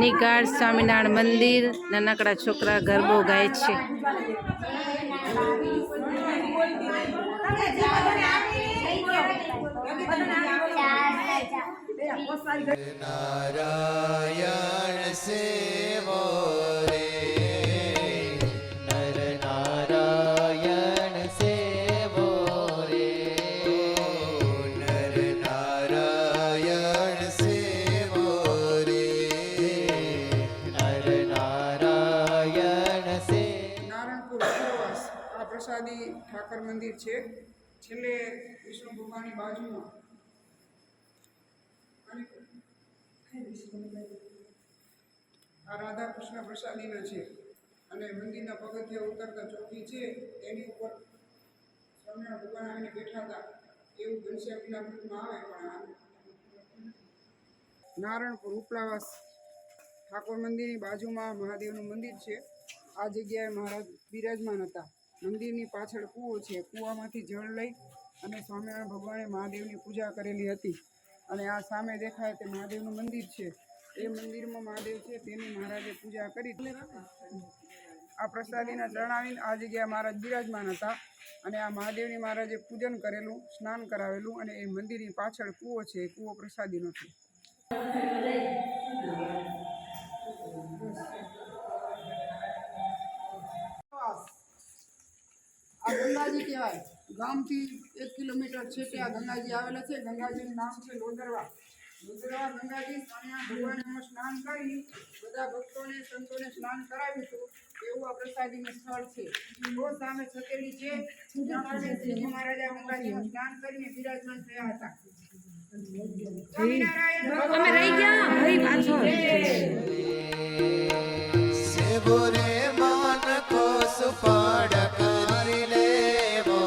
નિગાર સ્વામિનારાયણ મંદિર નાનકડા છોકરા ગરબો ગાય છે. નારાયણ સેવો રે નર નારાયણ સેવો રે નર નારાયણ સેવો રે નર નારાયણ સે. નારાયણપુર ઉપરવાસ આ પ્રસાદી ઠાકર મંદિર છે. છેલ્લે વિષ્ણુ ભગવાનની બાજુમાં આ રાધા કૃષ્ણ પ્રસાદીના છે અને મંદિરના પગથિયા ઉતરતા ચોકી છે એની ઉપર સ્વામિનારાયણ ભગવાન આવીને બેઠા હતા એવું ઘનશ્યામના મૃતમાં આવે. પણ નારાયણપુર ઉપલાવાસ ઠાકોર મંદિરની બાજુમાં મહાદેવનું મંદિર છે. આ જગ્યાએ મહારાજ બિરાજમાન હતા. મંદિરની પાછળ કૂવો છે. કૂવામાંથી જળ લઈ અને સ્વામિનારાયણ ભગવાને મહાદેવની પૂજા કરેલી હતી. અને આ સામે દેખાય તે મહાદેવનું મંદિર છે. એ મંદિરમાં મહાદેવ છે તેની મહારાજે પૂજા કરી. આ પ્રસાદીના ચરણાવીને આ જગ્યાએ મહારાજ બિરાજમાન હતા અને આ મહાદેવની મહારાજે પૂજન કરેલું, સ્નાન કરાવેલું અને એ મંદિરની પાછળ કૂવો છે. એ કૂવો પ્રસાદીનો છે. આ ગંગાજી કહેવાય. ગામથી 1 કિલોમીટર છેટે આ ગંગાજી આવેલા છે. ગંગાજીનું નામ છે લોદરવા. લોદરવા ગંગાજી સ્વામિનારાયણ ભગવાને સ્નાન કરી બધા ભક્તોને સંતોને સ્નાન કરાવ્યું હતું એવું આ પ્રસાદીનું સ્થળ છે. બહુ સામે છતેલી છે. શ્રીજી મહારાજા ગંગાજીમાં સ્નાન કરીને બિરાજમાન થયા હતા. અમે રહી ગયા ભાઈ પાછળ સેવો રે મન કો સુપાડ કરી લેવો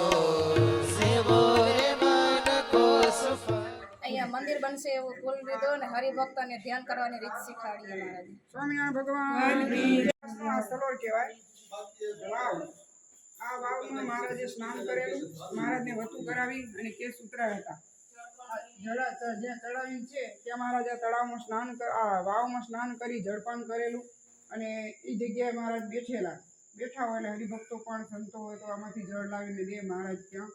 સેવો રે મન કો સુપાડ. અહીંયા મંદિર બનશે એવું બોલી દીધું અને હરિભક્તોને ધ્યાન કરવાની રીત શીખવાડી મહારાજે. સ્વામિનારાયણ ભગવાન સરોવર કહેવાય. વાવ. આ વાવમાં મહારાજે સ્નાન કરેલું. મહારાજને વતુ કરાવી અને કેસ ઉતરાયા હતા. જ્યાં તળાવી છે ત્યાં મહારાજા તળાવમાં સ્નાન વાવમાં સ્નાન કરી જળપાન કરેલું અને એ જગ્યાએ મહારાજ બેઠા હોય એટલે હરિભક્તો પણ સંતો હોય તો આમાંથી જળ લાવીને દે. મહારાજ ત્યાં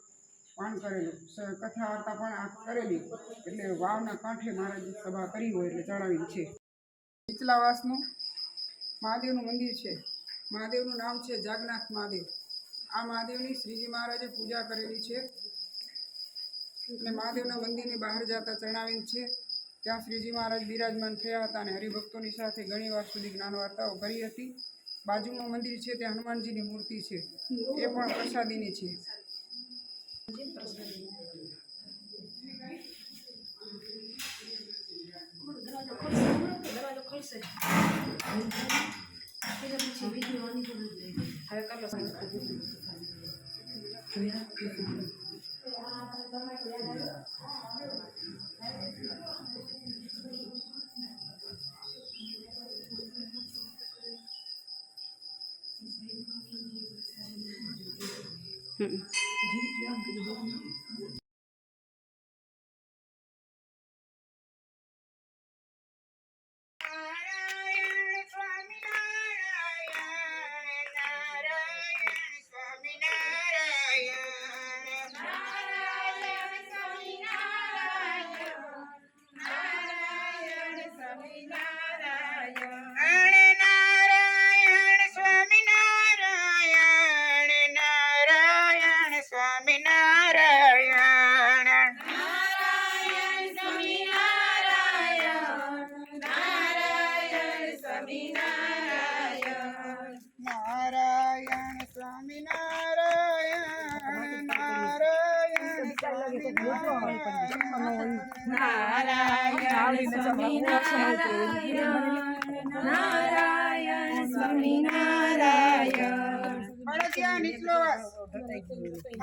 પાન કરેલું, કથા વાર્તા પણ આ કરેલી. એટલે વાવના કાંઠે મહારાજ સભા કરી હોય એટલે ચડાવી છે. નીચલાવાસનું મહાદેવનું મંદિર છે. મહાદેવનું નામ છે જાગનાથ મહાદેવ. આ મહાદેવની શ્રીજી મહારાજે પૂજા કરેલી છે અને મહાદેવના મંદિરની બહાર જતા ચરણાવીન છે. ત્યાં શ્રીજી મહારાજ બિરાજમાન થયા હતા અને હરિભક્તોની સાથે ઘણી વાર સુધી જ્ઞાન વાર્તાઓ કરી હતી. બાજુમાં મંદિર છે ત્યાં હનુમાનજીની મૂર્તિ છે. એ પણ પ્રસાદીની છે.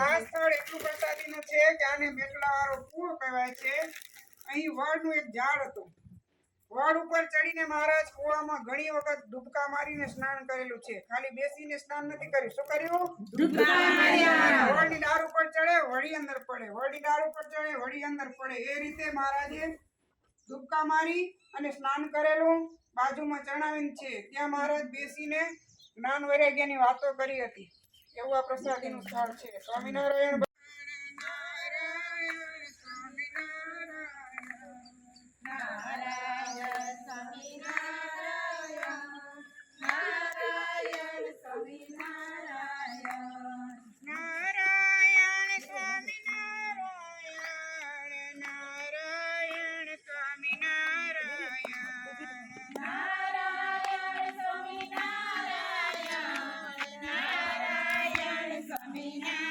આ સ્થળ એટલું પ્રસાદીનું છે કે આને મેટલાવાળો કૂવો કહેવાય છે. અહીં વડનું એક ઝાડ હતું. વડ ઉપર ચડીને મહારાજ કૂવામાં ઘણી વખત ડૂબકા મારીને સ્નાન કરેલું છે. ખાલી બેસીને સ્નાન નથી કર્યું. શું કર્યું? વડની ડાળ ઉપર ચડે, વળી અંદર પડે, વડની ડાળ ઉપર ચડે, વળી અંદર પડે. એ રીતે મહારાજે ડૂબકા મારી અને સ્નાન કરેલું બાજુમાં ચણાવીને છે. ત્યાં મહારાજ બેસીને જ્ઞાન વૈરાગ્યની વાતો કરી હતી. એવું આ પ્રસાદીનું સ્થળ છે. સ્વામિનારાયણ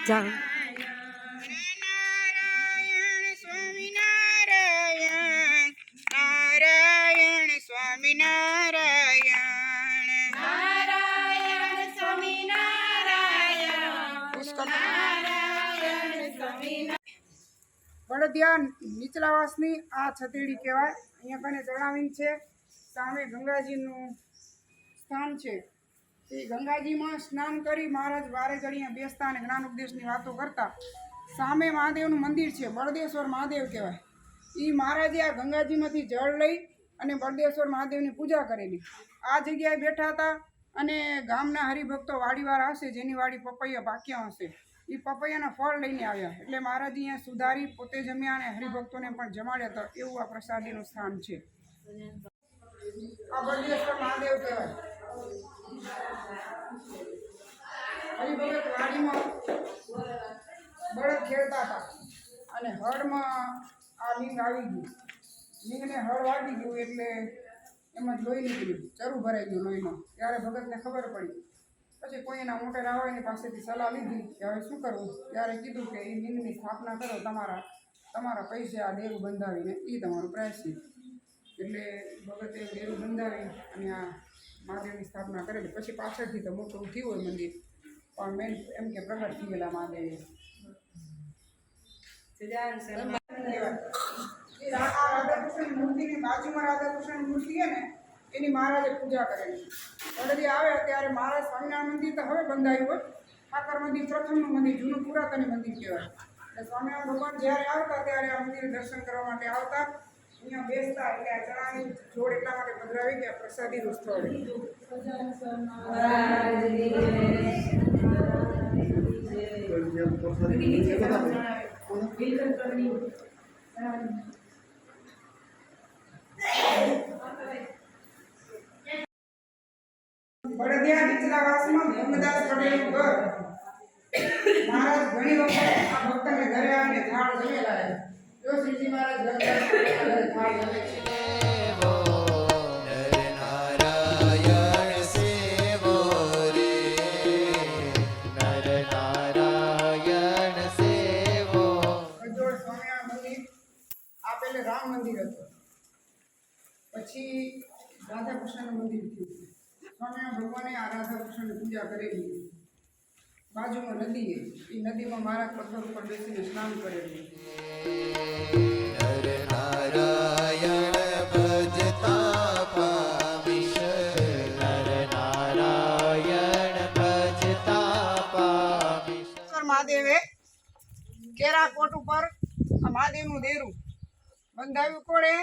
જા વડદિયા નીચલાવાસની આ છતેડી કહેવાય. અહીંયા કને ચણાવીને છે. સામે ગંગાજીનું સ્થાન છે. એ ગંગાજીમાં સ્નાન કરી મહારાજ વારે ઘડીએ બેસતા અને જ્ઞાન ઉપદેશની વાતો કરતા. સામે મહાદેવનું મંદિર છે, બળદેશ્વર મહાદેવ કહેવાય. એ મહારાજે આ ગંગાજીમાંથી જળ લઈ અને બળદેશ્વર મહાદેવની પૂજા કરેલી. આ જગ્યાએ બેઠા હતા અને ગામના હરિભક્તો વાડીવાર હશે, જેની વાડી પપૈયા પાક્યા હશે, એ પપૈયાના ફળ લઈને આવ્યા. એટલે મહારાજ અહીંયા સુધારી પોતે જમ્યા અને હરિભક્તોને પણ જમાડ્યા હતા. એવું આ પ્રસાદીનું સ્થાન છે. આ બળદેશ્વર મહાદેવ કહેવાય. હરિભગત વાડીમાં બળદ ખેડતા હતા અને હળમાં આ લિંગ આવી ગયું. લિંગને હળ વાગી ગયું એટલે એમાં લોહી નીકળ્યું, ચરું ભરાઈ ગયું લોહીમાં. ત્યારે ભગતને ખબર પડી. પછી કોઈ એના મોટેરા હોય એની પાસેથી સલાહ લીધી કે હવે શું કરવું. ત્યારે કીધું કે એ લિંગની સ્થાપના કરો, તમારા પૈસે આ ડેરું બંધાવીને એ તમારું પ્રાયશ્ચિત. એટલે ભગતે ડેરું બંધાવી અને આ મહાદેવની સ્થાપના કરેલી. પછી પાછળથી તો મોટું થયું હોય મંદિર, પણ મેન એમ કે પ્રગટ થઈ ગયેલા મહાદેવ. રાધાકૃષ્ણની મૂર્તિની બાજુમાં રાધાકૃષ્ણની મૂર્તિ છે ને, એની મહારાજે પૂજા કરેલી. વડદી આવે ત્યારે મહારાજ સ્વામિનારાયણ મંદિર તો હવે બંધાયું હોય. ઠાકર મંદિર પ્રથમનું મંદિર, જૂનું પુરાતન મંદિર કહેવાય. એટલે સ્વામિનારાયણ ભગવાન જ્યારે આવતા ત્યારે આ મંદિર દર્શન કરવા માટે આવતા, અહીંયા બેસતા. એટલે આ ચણાની જોડ એટલા માટે પધરાવી ગયા પ્રસાદીનું સ્થળ. બળદિયા નીચલાવાસમાં ભીમદાસ પટેલનું ઘર. મહારાજ ઘણી વખત આ ભક્તને ઘરે આવીને થાળ જમેલા છે. જો શ્રીજી મહારાજ ઘરે થાળ જમે છે. રામ મંદિર હતું, પછી રાધાકૃષ્ણનું મંદિર થયું. સ્વામિનારાયણ ભગવાને આ રાધાકૃષ્ણની પૂજા કરેલી. બાજુમાં નદી એ નદીમાં મહારાજ પથ્થર ઉપર બેસીને સ્નાન કરેલું. મહાદેવે કેરાકોટ ઉપર મહાદેવનું દેરું બંધાવ્યું. કોણે?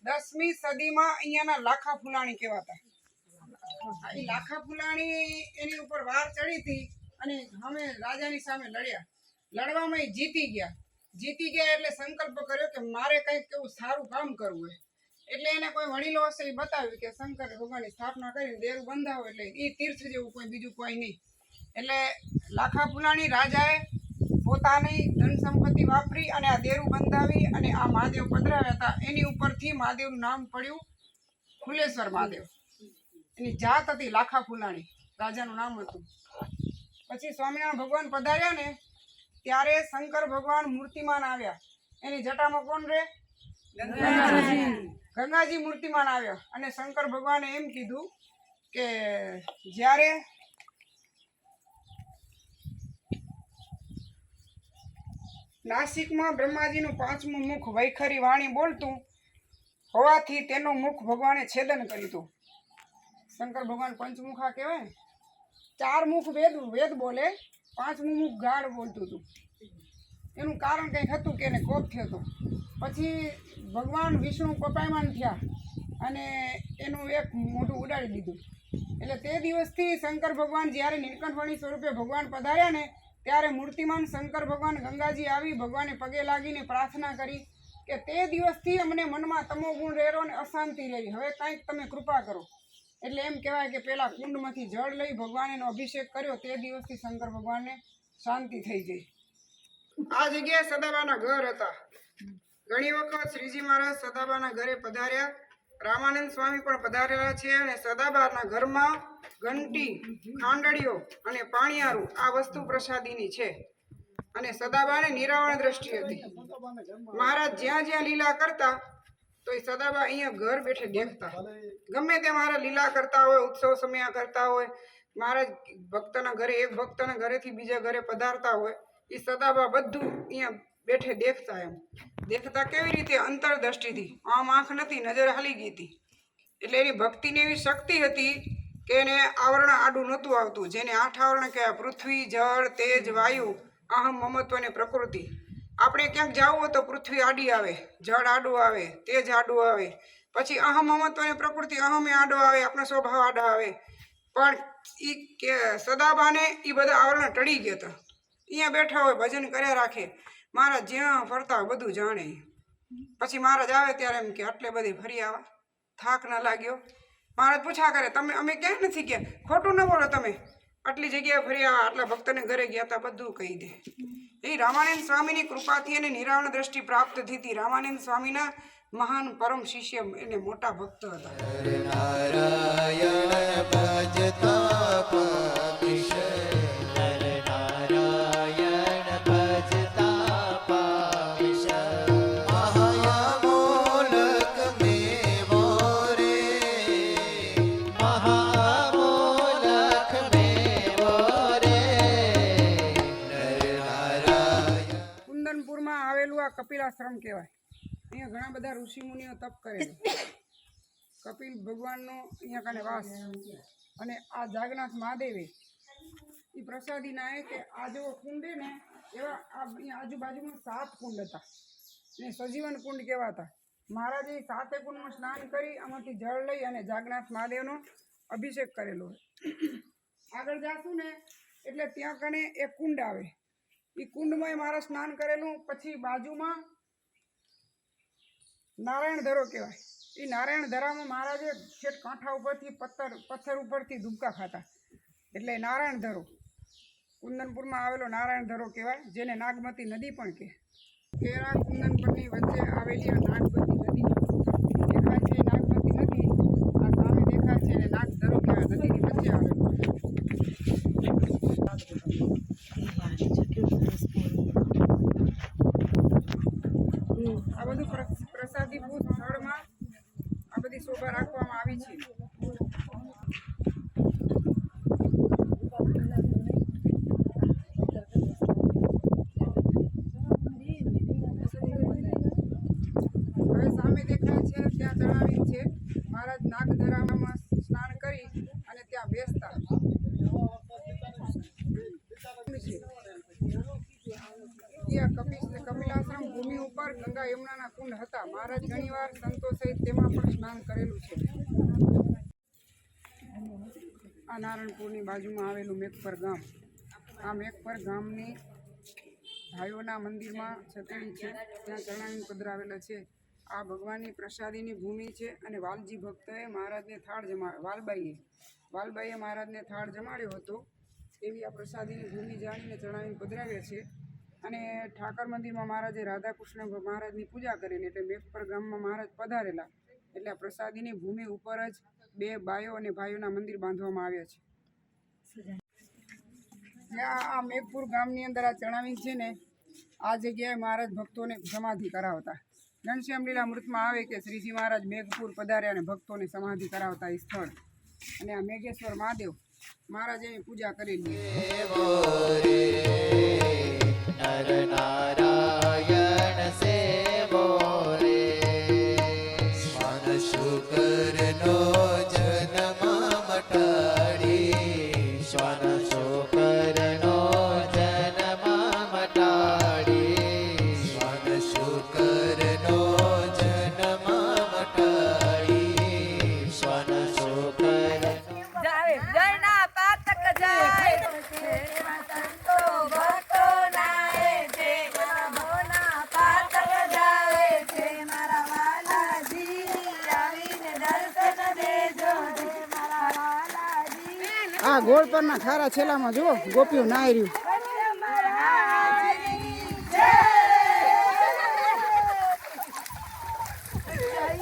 10મી સદીમાં અહીંયાના લાખા ફુલાણી કહેવાતા. એ લાખા ફુલાણી એની ઉપર વાર ચડી હતી અને અમે રાજાની સામે લડ્યા. લડવામાં એ જીતી ગયા એટલે સંકલ્પ કર્યો કે મારે કંઈક કેવું સારું કામ કરવું હોય. એટલે એને કોઈ વડીલો હશે એ બતાવ્યું કે શંકર ભગવાનની સ્થાપના કરીને દેરું બંધાવો, એટલે એ તીર્થ જેવું કોઈ બીજું કોઈ નહીં. એટલે લાખા ફુલાણી રાજાએ પોતાની ધન સંપત્તિ વાપરી અને આ દેરું બંધાવી અને આ મહાદેવ પધરાવ્યા હતા. એની ઉપરથી મહાદેવનું નામ પડ્યું ફુલેશ્વર મહાદેવ. એની જાત હતી લાખા ફુલાણી, રાજાનું નામ હતું. પછી સ્વામિનારાયણ ભગવાન પધાર્યા ને ત્યારે શંકર ભગવાન મૂર્તિમાન આવ્યા. એની જટામાં કોણ રે? ગંગાજી મૂર્તિમાન આવ્યા. અને શંકર ભગવાને એમ કીધું કે જ્યારે નાસિકમાં બ્રહ્માજીનું 5મું મુખ વૈખરી વાણી બોલતું હોવાથી તેનું મુખ ભગવાને છેદન કર્યું હતું. શંકર ભગવાન પંચમુખા કહેવાય ને. 4 મુખ વેદ બોલે, 5મું મુખ ગાઢ બોલતું હતું. એનું કારણ કંઈક હતું કે એને કોપ થયો હતો. પછી ભગવાન વિષ્ણુ કોપાયમાન થયા અને એનું એક મોઢું ઉડાડી દીધું. એટલે તે દિવસથી શંકર ભગવાન જ્યારે નીલકંઠવાણી સ્વરૂપે ભગવાન પધાર્યા ને ત્યારે મૂર્તિમાન શંકર ભગવાન ગંગાજી આવી ભગવાને પગે લાગીને પ્રાર્થના કરી કે તે દિવસથી અમને મનમાં તમો ગુણ રહેરો ને અશાંતિ રહી, હવે કાંઈક તમે કૃપા કરો. એટલે એમ કહેવાય કે પેલા કુંડમાંથી જળ લઈ ભગવાન એનો અભિષેક કર્યો, તે દિવસથી શંકર ભગવાનને શાંતિ થઈ ગઈ. આ જગ્યાએ સદાબાના ઘર હતા. ઘણી વખત શ્રીજી મહારાજ સદાબાના ઘરે પધાર્યા. રામાનંદ સ્વામી પણ પધારેલા છે અને સદાબાના ઘરમાં ઘંટી, ખાંડડીઓ અને પાણીયારું આ વસ્તુ પ્રસાદીની છે. અને સદાબાને નિરાવરણ દ્રષ્ટિ હતી. મહારાજ જ્યાં જ્યાં લીલા કરતા તો એ સદાબા અહીંયા ઘર બેઠે દેખતા. ગમે તે મહારાજ લીલા કરતા હોય, ઉત્સવ સમયા કરતા હોય, મહારાજ ભક્તના ઘરે એક ભક્તના ઘરેથી બીજા ઘરે પધારતા હોય, એ સદાબા બધું અહીંયા બેઠે દેખતા. એમ દેખતા કેવી રીતે? અંતરદ્રષ્ટિથી. આમ આંખ નથી, નજર હાલી ગઈ હતી. એટલે એની ભક્તિની એવી શક્તિ હતી કે એને આવરણ આડું નહોતું આવતું. જેને 8 આવરણ કહેવાય: પૃથ્વી, જળ, તેજ, વાયુ, અહમ, મમત્વ અને પ્રકૃતિ. આપણે ક્યાંક જવું હોય તો પૃથ્વી આડી આવે, જળ આડું આવે, તેજ આડું આવે, પછી અહમ, મમત્વ અને પ્રકૃતિ અહમે આડો આવે, આપણો સ્વભાવ આડો આવે. પણ એ કે સદાબાને એ બધા આવરણ ટળી ગયા હતા. અહીંયા બેઠા હોય, ભજન કર્યા રાખે. મહારાજ જ્યાં ફરતા હોય બધું જાણે. પછી મહારાજ આવે ત્યારે એમ કે આટલે બધી ફરી આવા, થાક ના લાગ્યો? મહારાજ પૂછા કરે, તમે અમે ક્યાંય નથી ગયા, ખોટું ન બોલો, તમે આટલી જગ્યાએ ફરી આવા, આટલા ભક્તને ઘરે ગયા હતા, બધું કહી દે. એ રામાનંદ સ્વામીની કૃપાથી એને નિરાવરણ દ્રષ્ટિ પ્રાપ્ત થઈ હતી. રામાનંદ સ્વામીના મહાન પરમ શિષ્ય, એને મોટા ભક્ત હતા. નારાયણ ભજતા પાપિશ, નારાયણ ભજતા પાપિશ, મહામોલક મેવો રે, મહામોલક મેવો રે. નારાયણ. કુંદનપુરમાં આવેલું આ કપિલાશ્રમ કહેવાય. અહીંયા ઘણા બધા ઋષિમુનિઓ તપ કરેલું. કપિલ ભગવાનનો અહીંયા કાને વાસ. અને આ જાગનાથ મહાદેવે એ પ્રસાદીના કે આ જેવો કુંડ ને એવા આ અહીંયા આજુબાજુમાં 7 કુંડ હતા ને સજીવન કુંડ કહેવાતા. મહારાજે 7 કુંડમાં સ્નાન કરી આમાંથી જળ લઈ અને જાગનાથ મહાદેવનો અભિષેક કરેલો. આગળ જાશું ને એટલે ત્યાં કને એક કુંડ આવે. એ કુંડમાં મારા સ્નાન કરેલું. પછી બાજુમાં નારાયણ ધરો કહેવાય. એ નારાયણ ધરામાં મહારાજે છેક કાંઠા ઉપરથી પથ્થર ઉપરથી ધુબકા ખાતા, એટલે નારાયણ ધરો કુંદનપુરમાં આવેલો નારાયણ ધરો કહેવાય, જેને નાગમતી નદી પણ કહે. કેરા કુંદનપુરની વચ્ચે આવેલી આ નાગમતી નદી દેખાય છે. નાગમતી નદી આ સામે દેખાય છે અને નાગ ધરો કહેવાય. નદીની વચ્ચે આવેલું. આ બધું પ્રસાદીભૂત સ્થળમાં આ બધી શોભા રાખવામાં આવી છે. હવે સામે દેખાય છે ત્યાં જણાવ્યું છે મહારાજ નાગધરામાં સ્નાન કરી અને ત્યાં બેસતા. કપિલાશ્રમ ભૂમિ ઉપર ગંગા યમુનાના કુંડ હતા. મહારાજ ઘણીવાર સંતો સહિત તેમાં પણ સ્નાન કરેલું છે. આ નારણપુરની બાજુમાં આવેલું મેઘપર ગામ. આ મેઘપર ગામની ભાઈઓના મંદિરમાં છતેડી છે, ત્યાં ચરણાવીને પધરાવેલા છે. આ ભગવાનની પ્રસાદીની ભૂમિ છે. અને વાલજી ભક્તએ મહારાજને થાળ વાલબાઈએ મહારાજને થાળ જમાડ્યો હતો. એવી આ પ્રસાદીની ભૂમિ જાણીને ચરણાવીને પધરાવ્યા છે. અને ઠાકર મંદિરમાં મહારાજે રાધાકૃષ્ણ મહારાજની પૂજા કરેલી. એટલે મેઘપર ગામમાં મહારાજ પધારેલા. એટલે આ પ્રસાદીની ભૂમિ ઉપર જ 2 બાયો અને ભાઈઓના મંદિર બાંધવામાં આવ્યા છે. જ્યાં આ મેઘપુર ગામની અંદર આ ચણાવી છે ને, આ જગ્યાએ મહારાજ ભક્તોને સમાધિ કરાવતા. ઘનશ્યામ લીલામૃતમાં આવે કે શ્રીજી મહારાજ મેઘપુર પધાર્યા અને ભક્તોને સમાધિ કરાવતા એ સ્થળ. અને આ મેઘેશ્વર મહાદેવ મહારાજે એની પૂજા કરેલી. નર નારાયણ સેવો રે, સ્વાન શુકરનો જન્મ મટાડી, સ્વાન શુકરનો જન્મ મટાડી, સ્વાન શુકરનો આ ગોળ પરના ખારા છેલામાં જુઓ ગોપીઓ નાઈ રહ્યું.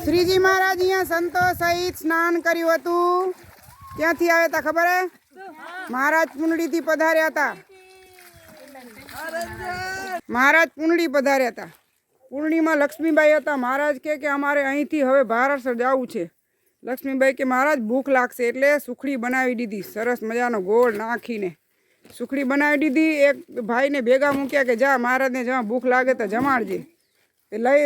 શ્રીજી મહારાજ અહીંયા સંતો સહિત સ્નાન કર્યું હતું. ક્યાંથી આવ્યા હતા ખબર હે? મહારાજ પુંડળીથી પધાર્યા હતા. મહારાજ પુંડળી પધાર્યા હતા. પુંડળીમાં લક્ષ્મીબાઈ હતા. મહારાજ કે અમારે અહીંથી હવે ભારસર જવું છે. લક્ષ્મીબાઈ કે મહારાજ ભૂખ લાગશે એટલે સુખડી બનાવી દીધી. સરસ મજાનો ગોળ નાખીને સુખડી બનાવી દીધી. એક ભાઈને ભેગા મૂક્યા કે જા મહારાજને જ્યાં ભૂખ લાગે તો જમાડજે. એ લઈ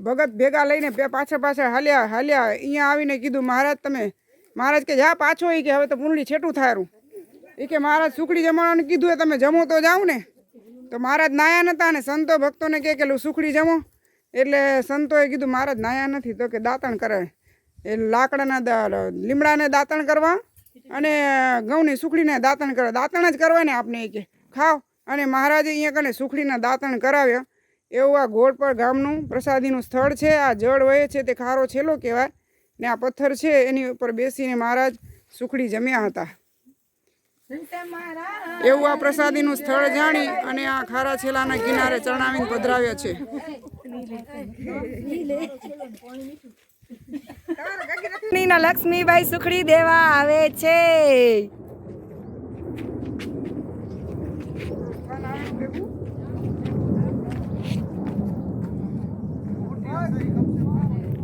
ભગત ભેગા લઈને પાછળ હાલ્યા. અહીંયા આવીને કીધું મહારાજ તમે. મહારાજ કે જા પાછો એ કે હવે તો પુંડળી છેટું થારું. એ કે મહારાજ સુખડી જમાડવાનું કીધું એ તમે જમો તો જાવ ને. તો મહારાજ નાયા નતા ને સંતો ભક્તોને કે સુખડી જમો. એટલે સંતોએ કીધું મહારાજ નાયા નથી તો કે દાંતણ કરે. એ લાકડાના લીમડાને દાંતણ કરવા અને ઘઉંની સુખડીને દાંતણ કરવા. દાંતણ જ કરવા ને આપને એ કે ખાઓ. અને મહારાજે અહીંયા કને સુખડીના દાંતણ કરાવ્યા. એવું આ ગોળપર ગામનું પ્રસાદીનું સ્થળ છે. આ જળ વહે છે તે ખારો છેલ્લો કહેવાય ને આ પથ્થર છે એની ઉપર બેસીને મહારાજ સુખડી જમ્યા હતા. એવું આ પ્રસાદીનું સ્થળ જાણી અને આ ખારા છેલાના કિનારે ચણાવીને પધરાવ્યા છે. લક્ષ્મીબાઈ સુખડી દેવા આવે છે.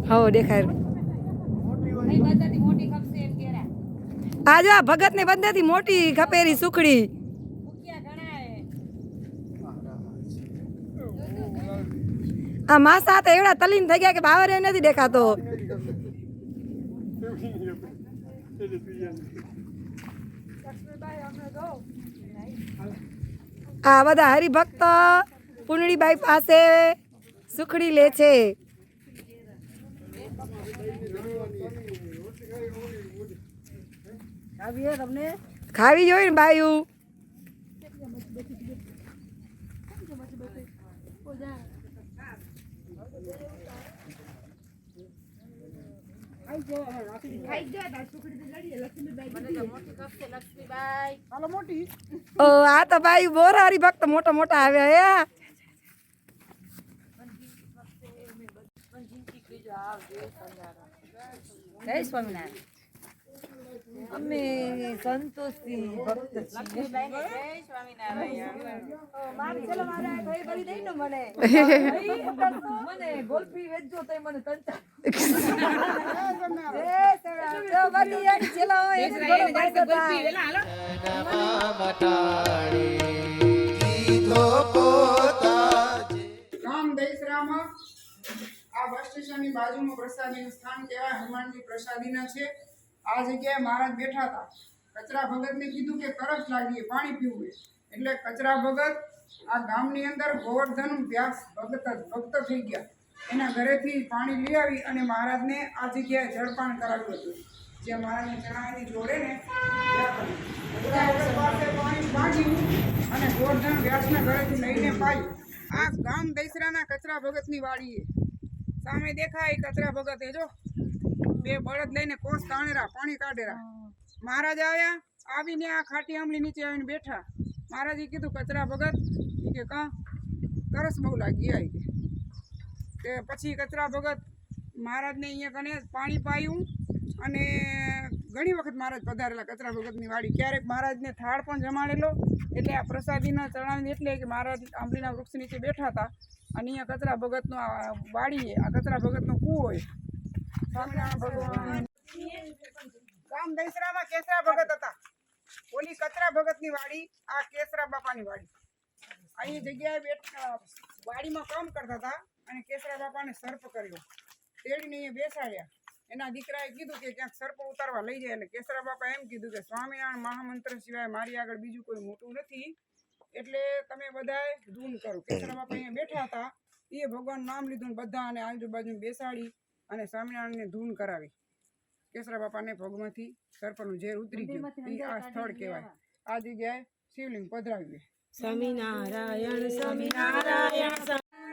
હો દેખાય. આજે આ ભગત ને બધાથી મોટી ખપેરી સુખડી. આ માસા તો એવડા તલીન થઈ ગયા કે બાવરે નથી દેખાતો. આ બધા હરિભક્ત પુંડળીબાઈ પાસે સુખડી લે છે. ખાવી જોઈએ ને બાયું. આ તો બાયું બોરા હરિભક્ત મોટા મોટા આવ્યા. જય સ્વામિનારાયણ. અમે સંતોષી ભક્ત છીએ. મને ગોલ્ફી વેચજો તો મને આ બસ સ્ટેશનની બાજુમાં પ્રસાદીનું સ્થાન કહેવાય. હનુમાનજી પ્રસાદીના છે. આ જગ્યાએ મહારાજ બેઠા હતા. કચરા ભગતને કીધું કે તરસ લાગી પાણી પીવું. એટલે કચરા ભગત આ ગામની અંદર ગોવર્ધન વ્યાસ ભક્ત થઈ ગયા. એના ઘરેથી પાણી લઈ આવી અને મહારાજને આ જગ્યાએ જળપાન કરાવ્યું હતું. જે મહારાજને ચણાની જોડે ને પાણી માંગ્યું અને ગોવર્ધન વ્યાસના ઘરેથી લઈને પાયું. આ ગામ દૈસરાના કચરા ભગતની વાડીએ સામે દેખાય કચરા ભગત. એ જો બે બળદ લઈને કોસ તાણેરા પાણી કાઢેરા. મહારાજ આવ્યા. આવીને આ ખાટી આંબલી નીચે આવીને બેઠા. મહારાજે કીધું કચરા ભગત કે કા તરસ બહુ લાગી આવી. તે પછી કચરા ભગત મહારાજને અહીંયા કને પાણી પાયું અને ઘણી વખત મહારાજ પધારેલા કચરા ભગતની વાડી. ક્યારેક મહારાજને થાળ પણ જમાડેલો. એટલે આ પ્રસાદીના ચણાવીને એટલે કે મહારાજ આંબલીના વૃક્ષ નીચે બેઠા હતા અને અહીંયા કચરા ભગતનો વાડી. આ કચરા ભગતનો કૂવો હોય. ભગવાન ગામ દૈસરામાં કેસરા ભગત હતા. ઓલી કચરા ભગતની વાડી આ કેસરા બાપાની વાડી. અહીં જગ્યાએ વાડીમાં કામ કરતા હતા અને કેસરા બાપાને સર્પ કર્યો. તેડીને અહીંયા બેસાડ્યા. એના દીકરાએ કીધું કે ક્યાંક સર્પ ઉતારવા લઈ જાય. એટલે કેસરા બાપા એમ કીધું કે સ્વામિનારાયણ મહામંત્ર સિવાય મારી આગળ બીજું કોઈ મોટું નથી. એટલે તમે બધાએ ધૂન કરો. કેસરા બાપા અહીંયા બેઠા હતા. એ ભગવાન નામ લીધું બધા અને આજુબાજુ બેસાડી અને સ્વામિનારાયણને ધૂન કરાવી. કેસરા બાપાને ભગમાંથી સર્પનું ઝેર ઉતરી ગયું. આ સ્થળ કહેવાય. આ જગ્યાએ શિવલિંગ પધરાવ્યું. સ્વામિનારાયણ સ્વામિનારાયણ સ્વામિનારાયણ.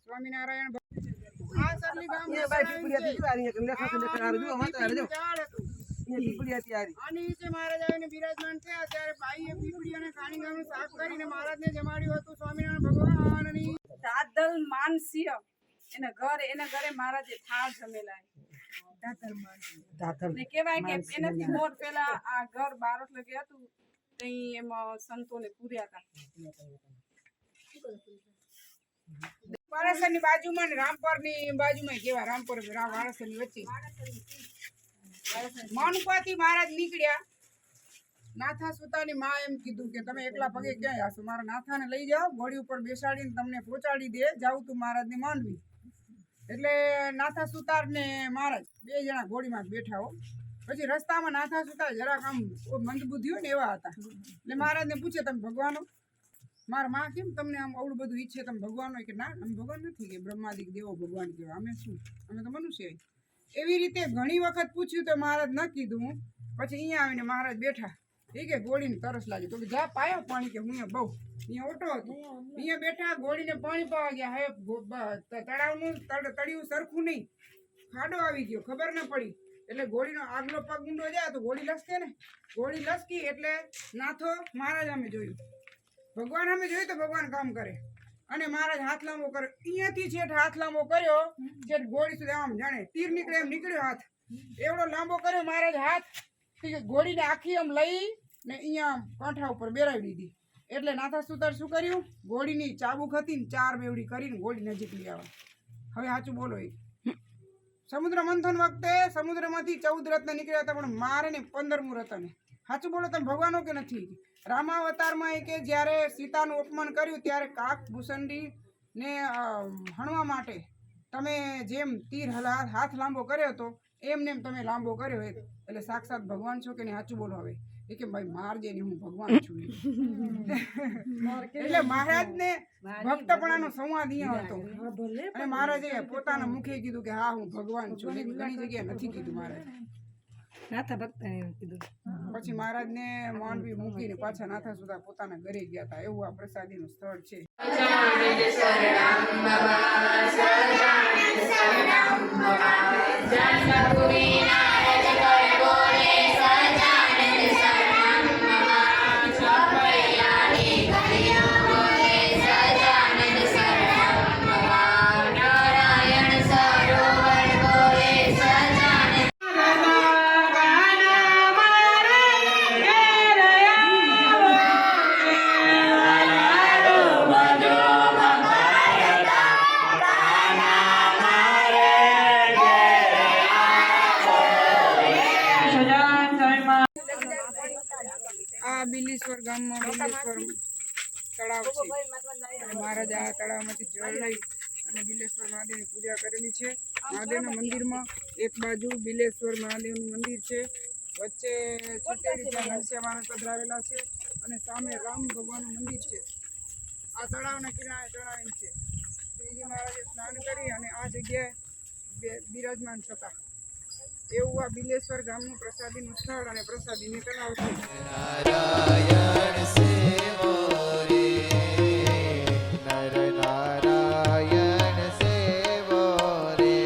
સ્વામિનારાયણ આ સરલી ગામ આની નીચે મહારાજ આવીને બિરાજમાન થયા ત્યારે બાઈએ પીપળી અને ખાણી ગામનું શાક કરીને મહારાજને જમાડ્યું હતું. સ્વામિનારાયણ ભગવાનની દાદલ માનસિંહ એના ઘરે મહારાજે થાળ જમેલા ને કહેવાય કે એનાથી મોર પેલા આ ઘર બારોટ લગે હતું તઈ એમાં સંતોને પૂર્યા હતા. વારાસરની બાજુમાં ને રામપરની બાજુમાં કેવા રામપર વારાસરની વચ્ચે માનુપાથી મહારાજ નીકળ્યા. નાથા સુતાની માં એમ કીધું કે તમે એકલા પગે ક્યાંય આશો, મારા નાથાને લઈ જાઓ, ઘોડી ઉપર બેસાડીને તમને પહોંચાડી દે, જાઉં તું મહારાજને માંડવી. એટલે નાથા સુતાર ને મહારાજ બે જણા ઘોડીમાં બેઠા હો. પછી રસ્તામાં નાથા સુતાર જરાક આમ મંદબુદ્ધિ હોય ને એવા હતા. એટલે મહારાજને પૂછે તમે ભગવાન હો? મારા માં કેમ તમને આમ અવળું બધું ઈચ્છે, તમે ભગવાન હોય? કે ના અમે ભગવાન નથી, કે બ્રહ્માદિક દેવો ભગવાન કહેવાય, અમે શું, અમે તો મનુષ્ય. એવી રીતે ઘણી વખત પૂછ્યું તો મહારાજ ન કીધું. પછી અહીંયા આવીને મહારાજ બેઠા. એ કે ઘોડીને તરસ લાગી તો કે જા પાયો પાણી, કે હું બહુ અહીંયા ઓટો હતો અહીંયા બેઠા, ઘોડીને પાણી પાવા ગયા. હવે તળાવનું તળિયું સરખું નહીં, ખાડો આવી ગયો, ખબર ન પડી. એટલે ઘોડીનો આગલો પગ ઊંડો જાય તો ઘોડી લસકે ને, ઘોડી લસકી એટલે નાથો મહારાજ અમે જોયું, ભગવાન અમે જોયું તો ભગવાન કામ કરે. અને મહારાજ હાથ લાંબો કરે, અહીંયાથી છેઠ હાથ લાંબો કર્યો, છેઠ ઘોડી સુધી આમ જાણે તીર નીકળે એમ નીકળ્યો હાથ, એવડો લાંબો કર્યો મહારાજ હાથ. ઘોડીને આખી આમ લઈ ને અહીંયા કાંઠા ઉપર બેરાવી દીધી. એટલે નાથા સુતાર શું કર્યું, ઘોડીની ચાબુક હતી ને 4 બેવડી કરીને ઘોડી નજીક લઈ આવે. હવે સાચું બોલો, એ સમુદ્ર મંથન વખતે સમુદ્રમાંથી 14 રત્ન નીકળ્યા હતા, પણ મારે ને 15મું રત્ન. સાચું બોલો, તમે ભગવાનો કે નથી? રામાવતારમાં એ કે જ્યારે સીતાનું અપમાન કર્યું ત્યારે કાક ભૂસંડી ને હણવા માટે તમે જેમ તીર હાથ લાંબો કર્યો હતો એમને તમે લાંબો કર્યો, એટલે સાક્ષાત ભગવાન છો કે નહીં? સાચું બોલો. હવે એ કે ભાઈ મારજે ને, હું ભગવાન છું. એટલે મહારાજને ભક્તપણાનો સંવાદ અહીંયા હતો. અને મહારાજે પોતાના મુખે કીધું કે હા હું ભગવાન છું. ઘણી જગ્યાએ નથી કીધું મહારાજ. નાથા ભક્ત કીધું. પછી મહારાજને માંડવી મૂકીને પાછા નાથા સુધા પોતાના ઘરે ગયા હતા. એવું આ પ્રસાદીનું સ્થળ છે. આ બિલીશ્વર ગામમાં બિલેશ્વર તળાવ છે. અને મહારાજ આ તળાવમાંથી જળ લઈ અને બિલેશ્વર મહાદેવની પૂજા કરેલી છે. મહાદેવના મંદિરમાં એક બાજુ બિલેશ્વર મહાદેવનું મંદિર છે, વચ્ચે છોટેડીના નરસિંહ મહારાજ પધરાવેલા છે, અને સામે રામ ભગવાનનું મંદિર છે. આ તળાવના કિનારે તળાવ છે. શ્રીજી મહારાજે સ્નાન કરી અને આ જગ્યાએ બિરાજમાન થતા. એવું આ બિલેશ્વર ગામનું પ્રસાદીનું સ્થળ અને પ્રસાદીની તળાવ છે. નારાયણ સેવો રે, નર નારાયણ સેવો રે,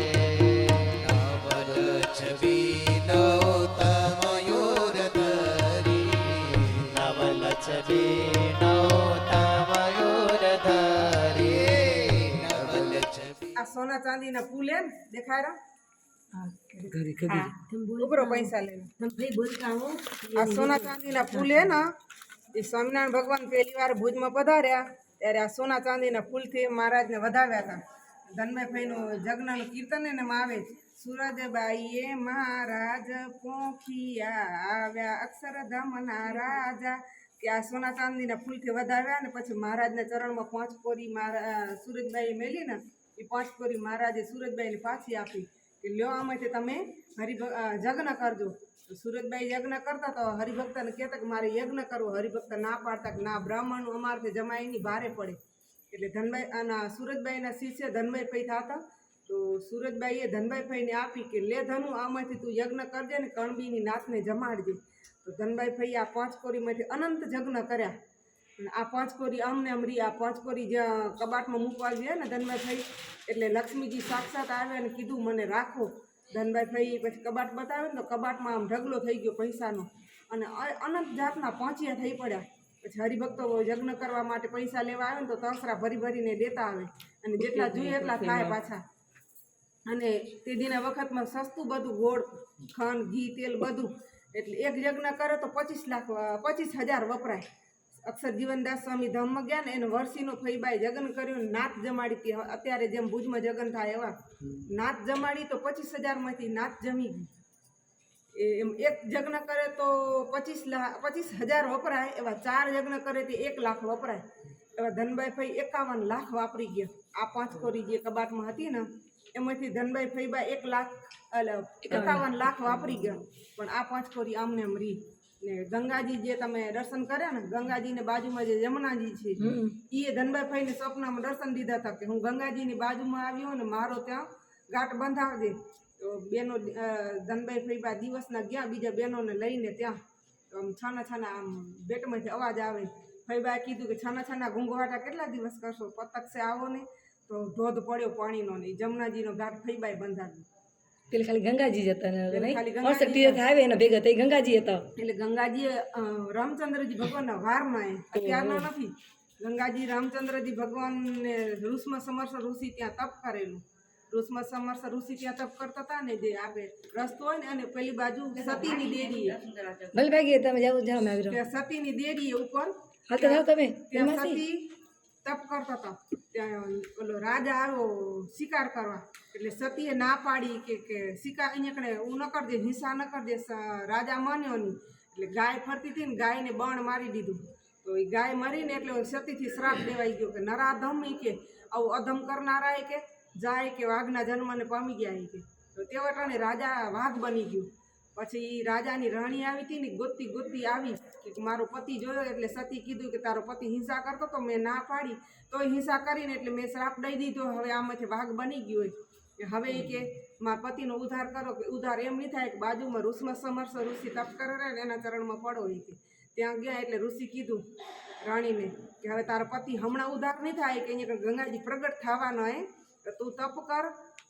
નવલછબીનો તમયુર ધરી, નવલછબીનો તમયુર ધરી, નવલછબી. આ સોના ચાંદીના ફૂલ એમ દેખાય ઉભરો પૈસા લઈને. આ સોના ચાંદીના ફૂલ હે ને, એ સ્વામિનારાયણ ભગવાન પહેલી વાર ભુજમાં પધાર્યા ત્યારે આ સોના ચાંદીના ફૂલથી મહારાજને વધાવ્યા હતા. ધનભાઈનું જગનાનું કીર્તન એમાં આવે, સુરજબાઈએ મહારાજ પોખિયા આવ્યા અક્ષરધામના રાજા. કે આ સોના ચાંદીના ફૂલથી વધાવ્યા ને પછી મહારાજના ચરણમાં 5 કોરી સુરજબાઈએ મેલી ને, એ 5 કોરી મહારાજે સુરજબાઈને પાછી આપી કે લ્યો આમાંથી તમે યજ્ઞ કરજો. સુરજબાઈ યજ્ઞ કરતા તો હરિભક્તને કહેતા કે મારે યજ્ઞ કરવો. હરિભક્ત ના પાડતા કે ના, બ્રાહ્મણ અમારથી જમાઈની ભારે પડે. એટલે ધનભાઈ અને સુરજબાઈના શિષ્ય ધનભાઈ પૈ થતા તો સુરજબાઈએ ધનભાઈ ફઈને આપી કે લે ધનુ આમાંથી તું યજ્ઞ કરજે ને કણબીની નાથને જમાડજે. તો ધનભાઈ ફઈ આ 5 કોરીમાંથી અનંત યજ્ઞ કર્યા. અને આ પાંચકોરી આમને આમ રી. આ પાંચકોરી જ્યાં કબાટમાં મૂકવા જોઈએ ને ધનભાઈ ભાઈ, એટલે લક્ષ્મીજી સાક્ષાત આવ્યા અને કીધું મને રાખો. ધનભાઈ ભાઈ પછી કબાટ બતાવ્યું ને તો કબાટમાં આમ ઢગલો થઈ ગયો પૈસાનો, અને અનંત જાતના પહોંચ્યા થઈ પડ્યા. પછી હરિભક્તો યજ્ઞ કરવા માટે પૈસા લેવા આવે ને તો તસરા ભરી ભરીને દેતા આવે, અને જેટલા જોઈએ એટલા થાય પાછા. અને તે દિના વખતમાં સસ્તું બધું, ગોળ, ખાંડ, ઘી, તેલ બધું. એટલે એક યજ્ઞ કરે તો 25,000 વપરાય. અક્ષર જીવનદાસ સ્વામી ધામમાં ગયા ને એને વર્ષીનો ફઈબાઈ જગન કર્યું, નાત જમાડી હતી. અત્યારે જેમ ભુજમાં જગન થાય એવા નાત જમાડી તો 25,000માંથી નાત જમી ગઈ. એમ એક યજ્ઞ કરે તો 25,000 વપરાય, એવા 4 યજ્ઞ કરે તો 1 લાખ વપરાય. એવા ધનભાઈ ભાઈ 51 લાખ વાપરી ગયા. આ પાંચકોરી જે કબાટમાં હતી ને એમાંથી ધનભાઈ ફઈબા 51 લાખ વાપરી ગયા. પણ આ પાંચકોરી આમને એમ રી. ને ગંગાજી જે તમે દર્શન કર્યા ને, ગંગાજીની બાજુમાં જે યમુનાજી છે એ ધનભાઈ ભાઈને સ્વપ્નમાં દર્શન દીધા હતા કે હું ગંગાજીની બાજુમાં આવ્યો ને મારો ત્યાં ગાંઠ બંધાવજે. તો બેનો ધનભાઈ ફઈબા દિવસના ગયા બીજા બહેનોને લઈને ત્યાં. તો આમ છાના આમ બેટમાંથી અવાજ આવે. ફઈબાએ કીધું કે છાના ઘૂંઘવાટા કેટલા દિવસ કરશો, પતકસે આવો ને. તો ધોધ પડ્યો પાણીનો ને જમનાજીનો ઘાટ ફઈબાએ બંધાવ્યો. પેલે ખાલી ગંગાજી જ હતા ને ખાલી નહીં ગંગાજી 68 તીર્થ આવે ને ભેગા થઈ ગંગાજી હતા. એટલે ગંગાજી રામચંદ્રજી ભગવાનના વારમાં અત્યારના નથી. ગંગાજી રામચંદ્રજી ભગવાનને ઋષમાં સમર્થ ઋષિ ત્યાં તપ કરેલું. ઋષમાં સમર્થ ઋષિ ત્યાં તપ કરતા હતા ને, જે આપે રસ્તો હોય ને અને પેલી બાજુ સતીની દેરી, ભલે ભાગીએ તમે જાઓ મેં આવી રહ્યો. ત્યાં સતીની દેરી ઉપર હાલતા જાઓ તમે ત્યાં સતી તપ કરતા હતા. ત્યાં ઓલો રાજા આવ્યો શિકાર કરવા, એટલે સતીએ ના પાડી કે શિકાર અહીંયા હું ન કરજે, હિંસા ન કરજે. રાજા માન્યો નહીં, એટલે ગાય ફરતી હતી ને ગાયને બણ મારી દીધું. તો એ ગાય મરીને એટલે સતીથી શ્રાપ દેવાઈ ગયો કે નરાધમ કે આવું અધમ કરનારા કે જાય કે વાઘના જન્મને પામી ગયા કે. તો તે વટાણે રાજા વાઘ બની ગયું. પછી રાજાની રાણી આવી હતી ને ગોતતી આવી કે મારો પતિ જોયો. એટલે સતી કીધું કે તારો પતિ હિંસા કરતો તો મેં ના પાડી, તોય હિંસા કરીને એટલે મેં શ્રાપ દઈ દીધો. હવે આમાંથી વાઘ બની ગયો હોય. હવે એ કે મારા પતિનો ઉદ્ધાર કરો. કે ઉદ્ધાર એમ નહીં થાય કે બાજુમાં ઋષમાં સમર્થ ઋષિ તપ કરે ને એના ચરણમાં પડો હોય કે. ત્યાં ગયા એટલે ઋષિ કીધું રાણીને કે હવે તારો પતિ હમણાં ઉદ્ધાર નહીં થાય કે અહીંયા ગંગાજી પ્રગટ થવાનો હે, તો તું તપ કર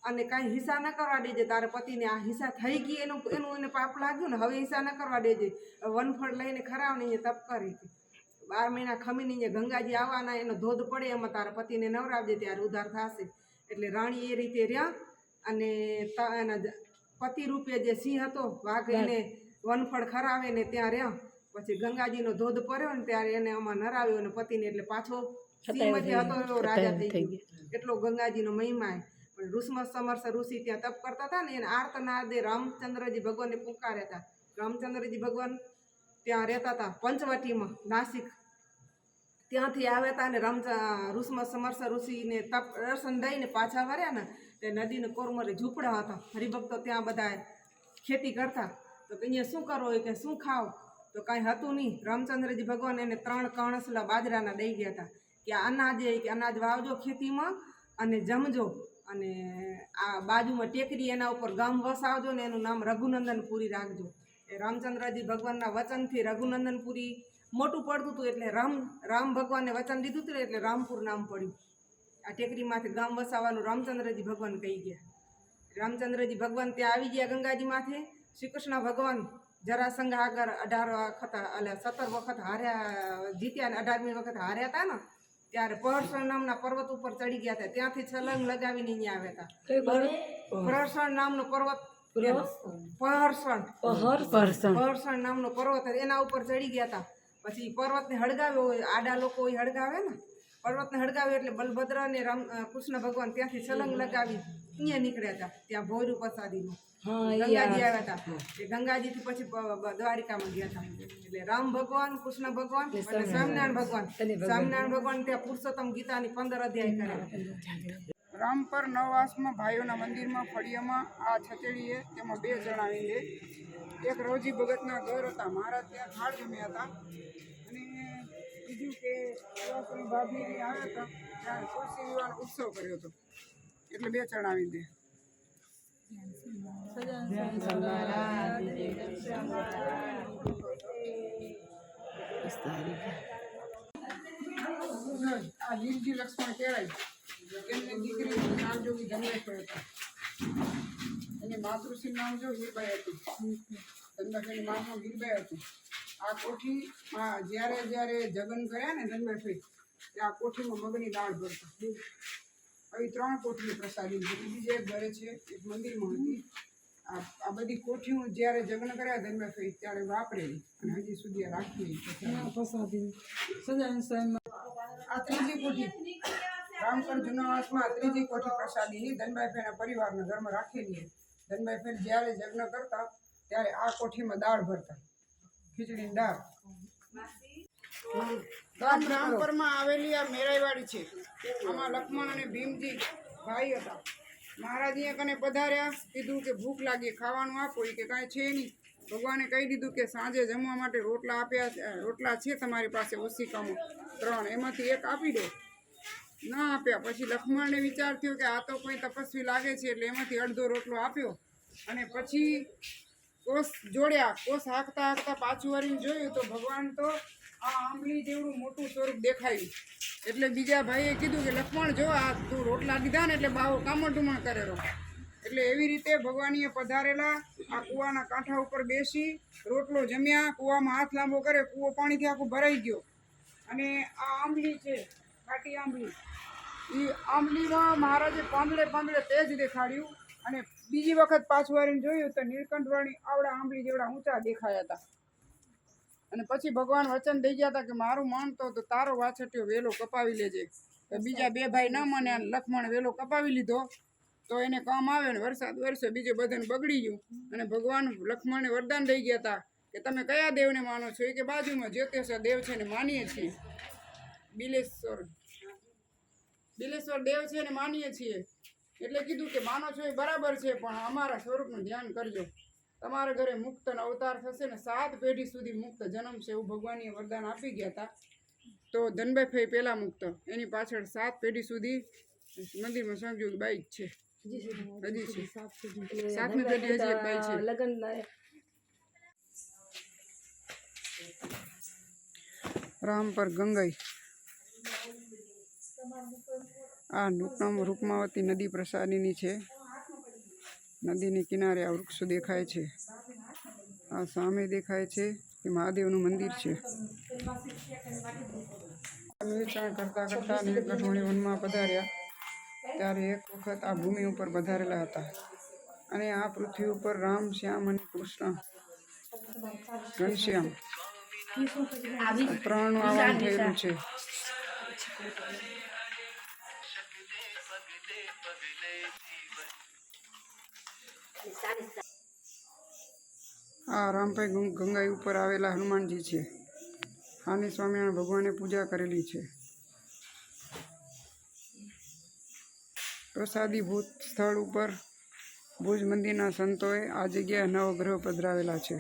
અને કાંઈ હિંસા ન કરવા દેજે. તારા પતિને આ હિંસા થઈ ગઈ એનું એને પાપ લાગ્યું ને, હવે હિંસા ન કરવા દેજે. વનફળ લઈને ખરાવ ને અહીંયા તપ કરે. 12 મહિના ખમીને અહીંયા ગંગાજી આવવાના, એનો ધોધ પડે એમાં તારા પતિને નવરાવજે ત્યારે ઉદ્ધાર થશે. એટલે રાણી એ રીતે રહ્યા અને એના પતિ રૂપે જે સિંહ હતો વાઘ એને વનફળ ખરાવે ને ત્યાં રહ્યા. પછી ગંગાજીનો ધોધ પડ્યો ને ત્યારે એને આમાં નરાવ્યો ને પતિને, એટલે પાછો સિંહમાંથી હતો એવો રાજા થઈ ગયો. એટલો ગંગાજીનો મહિમા. પણ ઋષમાં સમર્થ ઋષિ ત્યાં તપ કરતા હતા ને એને આર્તનાદે રામચંદ્રજી ભગવાનને પુકાર્યા હતા. રામચંદ્રજી ભગવાન ત્યાં રહેતા હતા પંચવટીમાં, નાસિક. ત્યાંથી આવ્યા હતા અને ઋષમાં સમર્થ ઋષિને તપ દર્શન દઈને પાછા વર્યા ને તે નદીને કોરમરે ઝૂંપડા હતા. હરિભક્તો ત્યાં બધા ખેતી કરતા. તો અહીંયા શું કરો કે શું ખાવ, તો કાંઈ હતું નહીં. રામચંદ્રજી ભગવાન એને 3 કણસલા બાજરાના દઈ ગયા હતા કે અનાજ વાવજો ખેતીમાં અને જમજો. અને આ બાજુમાં ટેકરી એના ઉપર ગામ વસાવજો ને એનું નામ રઘુનંદનપુરી રાખજો. એ રામચંદ્રજી ભગવાનના વચનથી રઘુનંદનપુરી મોટું પડતું હતું, એટલે રામ ભગવાને વચન દીધું હતું એટલે રામપુર નામ પડ્યું. આ ટેકરીમાંથી ગામ વસાવવાનું રામચંદ્રજી ભગવાન કહી ગયા. રામચંદ્રજી ભગવાન ત્યાં આવી ગયા ગંગાજીમાંથી. શ્રી કૃષ્ણ ભગવાન જરાસંઘ આગળ 17 વખત હાર્યા, જીત્યા ને 18મી વખત હાર્યા હતા ને ત્યારે પહર્ષણ નામના પર્વત ઉપર ચડી ગયા હતા. ત્યાંથી છલંગ લગાવીને અહીંયા આવ્યા હતા. પહર્ષણ નામનો પર્વત, પહર્ષણ નામનો પર્વત એના ઉપર ચડી ગયા હતા. પછી પર્વતને હળગાવ્યો હોય, આડા લોકો હળગાવે ને, પર્વતને હળગાવ્યો એટલે બલભદ્ર અને કૃષ્ણ ભગવાન ત્યાંથી છલંગ લગાવી અહીંયા નીકળ્યા હતા. ત્યાં ભોયરું પ્રસાદીમાં ગંગાજી આવ્યા હતા. એ ગંગાજીથી પછી દ્વારિકામાં ગયા હતા. એટલે રામ ભગવાન, કૃષ્ણ ભગવાન અને સ્વામિનારાયણ ભગવાન ત્યાં પુરુષોત્તમ ગીતાની 15 અધ્યાય કર્યા. રામપર નવવાસમાં ભાઈઓના મંદિરમાં ફળિયામાં આ છતેડીએ તેમાં 2 જણાવી લે. એક રોજી ભગતના ઘર હતા, મહારાજ ત્યાં થાળ જમ્યા હતા. અને બીજું કે સુવાસણી ભાભી આવ્યા હતા ત્યાં તુલસી વિવાહનો ઉત્સવ કર્યો હતો. એટલે 2 ચણાવી દે. ધ્વજ આ વીરજી લક્ષ્મણ કહેવાય. તેમની દીકરી નામજોગી ધનરાજ હતા. એની માતૃશ્રીનું નામ જો હીરબાઈ હતું. ધનરાજની માનું હીરબાઈ હતું. આ કોઠીમાં જ્યારે જગન કર્યા ને ધનરાજ આ કોઠીમાં મગની દાળ ભરતા. આવી 3 કોઠીની પ્રસાદી બીજી એક ઘરે છે, એક મંદિરમાં હતી. આ બધી કોઠીઓ જ્યારે જગ્ન કર્યા ધનરાજ ત્યારે વાપરેલી અને હજી સુધી રાખી. આ ત્રીજી કોઠી રામકર જૂનાવાસમાં ત્રીજી કોઠી પ્રસાદીની ધનભાઈના પરિવારના ઘરમાં રાખેલી. ધનભાઈ જ્યારે જગ્ન કરતા ત્યારે આ કોઠીમાં દાળ ભરતા, ખીચડીની દાળ. રામપરમાં આવેલી આ મેરાઈવાડી છે. આમાં લક્ષ્મણ અને ભીમજી ભાઈ હતા. મહારાજ કને પધાર્યા, કીધું કે ભૂખ લાગી, ખાવાનું આપો. કે કાંઈ છે નહીં. ભગવાને કહી દીધું કે સાંજે જમવા માટે રોટલા આપ્યા, રોટલા છે તમારી પાસે ઓશિકામાં 3, એમાંથી એક આપી દો. ના આપ્યા. પછી લક્ષ્મણને વિચાર થયો કે આ તો કોઈ તપસ્વી લાગે છે, એટલે એમાંથી અડધો રોટલો આપ્યો. અને પછી કોસ જોડ્યા. કોસ હાંકતા પાછું વળીને જોયું તો ભગવાન તો આ આંબલી જેવડું મોટું સ્વરૂપ દેખાયું. એટલે બીજા ભાઈએ કીધું કે લક્ષ્મણ જો આ તું રોટલા દીધા ને એટલે બાવો કામણ કરેલો. એટલે એવી રીતે ભગવાનીએ પધારેલા આ કૂવાના કાંઠા ઉપર બેસી રોટલો જમ્યા. કૂવામાં હાથ લાંબો કરે, કૂવો પાણીથી આખું ભરાઈ ગયો. અને આ આંબલી છે, ખાટી આંબલી. એ આંબલીમાં મહારાજે પાંદડે તેજ દેખાડ્યું. અને બીજી વખત પાછું વાળીને જોયું તો નીલકંઠવાળી આવડા આંબલી જેવડા ઊંચા દેખાયા હતા. અને પછી ભગવાન વચન દઈ ગયા હતા કે મારું માનતો તો તારો વાછટ્યો વેલો કપાવી લેજે. તો બીજા 2 ભાઈ ન માન્યા. લક્ષ્મણ વેલો કપાવી લીધો તો એને કામ આવે ને વરસાદ વરસે, બીજે બધાને બગડી ગયું. અને ભગવાન લક્ષ્મણને વરદાન દઈ ગયા હતા કે તમે કયા દેવને માનો છો? એ કે બાજુમાં જ્યોતિષ દેવ છે ને માનીએ છીએ. બિલેશ્વર દેવ છે ને માનીએ છીએ. એટલે કીધું કે માનો છો એ બરાબર છે, પણ અમારા સ્વરૂપનું ધ્યાન કરજો. તમારા ઘરે મુક્તનો અવતાર થશે ને 7 પેઢી સુધી મુક્ત જન્મ છે, એવું ભગવાનીએ વરદાન આપી ગયા હતા. તો ધનભાઈ પહેલાં મુક્ત, એની પાછળ 7 પેઢી સુધી મંદિરમાં સંજોગ બાઈ જ છે. હજી છે 7મી પેઢી હજી એક બાઈ છે. લગ્ન રામપર ગંગાઈ. આ રૂકમાવતી નદી પ્રસાદીની છે. નદીની કિનારે આ વૃક્ષો દેખાય છે. આ સામે દેખાય છે એ મહાદેવનું મંદિર છે. નિરીક્ષણ કરતા નીલકંઠવાણી વનમાં પધાર્યા ત્યારે એક વખત આ ભૂમિ ઉપર પધારેલા હતા. અને આ પૃથ્વી ઉપર રામ, શ્યામ અને કૃષ્ણ ઘનશ્યામ 3નું આગમન થયેલું છે. આ રામભાઈ ગંગાઈ ઉપર આવેલા હનુમાનજી છે. આની સ્વામિનારાયણ ભગવાને પૂજા કરેલી છે. પ્રસાદીભૂત સ્થળ ઉપર ભુજ મંદિરના સંતોએ આ જગ્યાએ નવગ્રહ પધરાવેલા છે.